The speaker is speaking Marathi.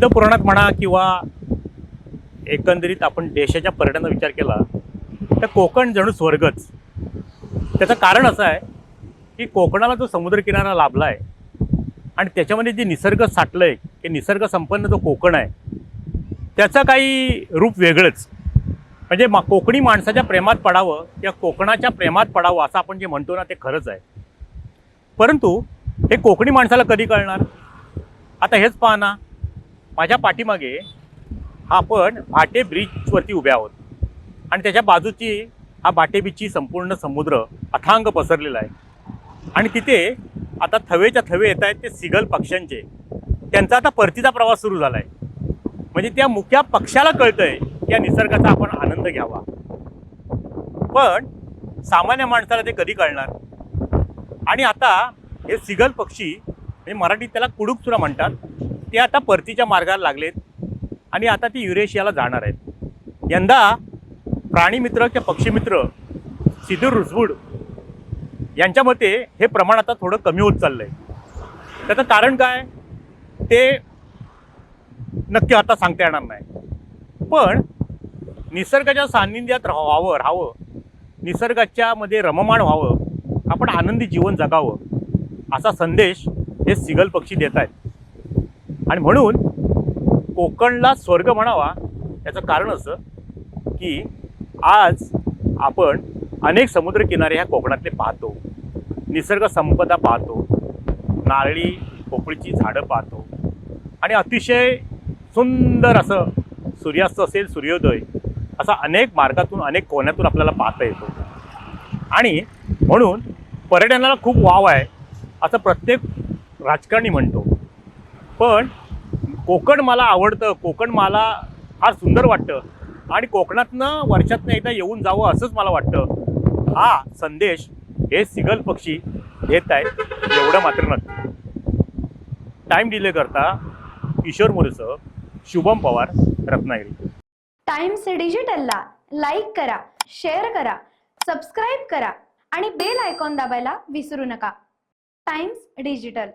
विविध पुराणात म्हणा किंवा एकंदरीत आपण देशाच्या पर्यटनाचा विचार केला तर कोकण जणू स्वर्गच. त्याचं कारण असं आहे की कोकणाला जो समुद्रकिनारा लाभला आहे आणि त्याच्यामध्ये जे निसर्ग साठलं आहे, की निसर्ग संपन्न जो कोकण आहे त्याचं काही रूप वेगळंच. म्हणजे कोकणी माणसाच्या प्रेमात पडावं किंवा कोकणाच्या प्रेमात पडावं असं आपण जे म्हणतो ना ते खरंच आहे. परंतु हे कोकणी माणसाला कधी कळणार? आता हेच पहा ना, माझ्या पाठीमागे आपण भाटे ब्रिजवरती उभे आहोत आणि त्याच्या बाजूची हा भाटे बीचची संपूर्ण समुद्र अथांग पसरलेला आहे आणि तिथे आता थवेच्या थवे येत आहेत ते सिगल पक्ष्यांचे. त्यांचा आता परतीचा प्रवास सुरू झाला आहे. म्हणजे त्या मुख्या पक्षाला कळतंय की या निसर्गाचा आपण आनंद घ्यावा. पण सामान्य माणसाला ते कधी कळणार? आणि आता हे सिगल पक्षी म्हणजे मराठीत त्याला कुडूकसुद्धा म्हणतात, ते आता परतीच्या मार्गाला लागलेत आणि आता ती युरेशियाला जाणार आहेत. यंदा प्राणीमित्र किंवा पक्षीमित्र सिद्धू रुसवूड यांच्या मते हे प्रमाण आता थोडं कमी होत चाललं आहे. त्याचं कारण काय ते नक्की आता सांगता येणार नाही. पण निसर्गाच्या सान्निध्यात राहावं, निसर्गाच्या मध्ये रममाण व्हावं, आपण आनंदी जीवन जगावं असा संदेश हे सिगल पक्षी देत आहेत. आणि म्हणून कोकणला स्वर्ग म्हणावा याचं कारण असं की आज आपण अनेक समुद्रकिनारे ह्या कोकणातले पाहतो, निसर्ग संपदा पाहतो, नारळी पोपळीची झाडं पाहतो आणि अतिशय सुंदर असं सूर्यास्त असेल, सूर्योदय असा अनेक मार्गातून अनेक कोण्यातून आपल्याला पाहता येतो. आणि म्हणून पर्यटनाला खूप वाव आहे असं प्रत्येक राजकारणी म्हणतो. पण कोकण मला आवडतं, कोकण मला फार सुंदर वाटतं आणि कोकणातनं वर्षातनं एकदा येऊन जावं असंच मला वाटतं. हा संदेश हे सिगल पक्षी देत आहेत एवढं मात्र नक्की. टाइम डिले करता किशोर मोरेसह शुभम पवार, रत्नागिरी. टाइम्स डिजिटलला लाईक करा, शेअर करा, सबस्क्राईब करा आणि बेल आयकॉन दाबायला विसरू नका. Times digital.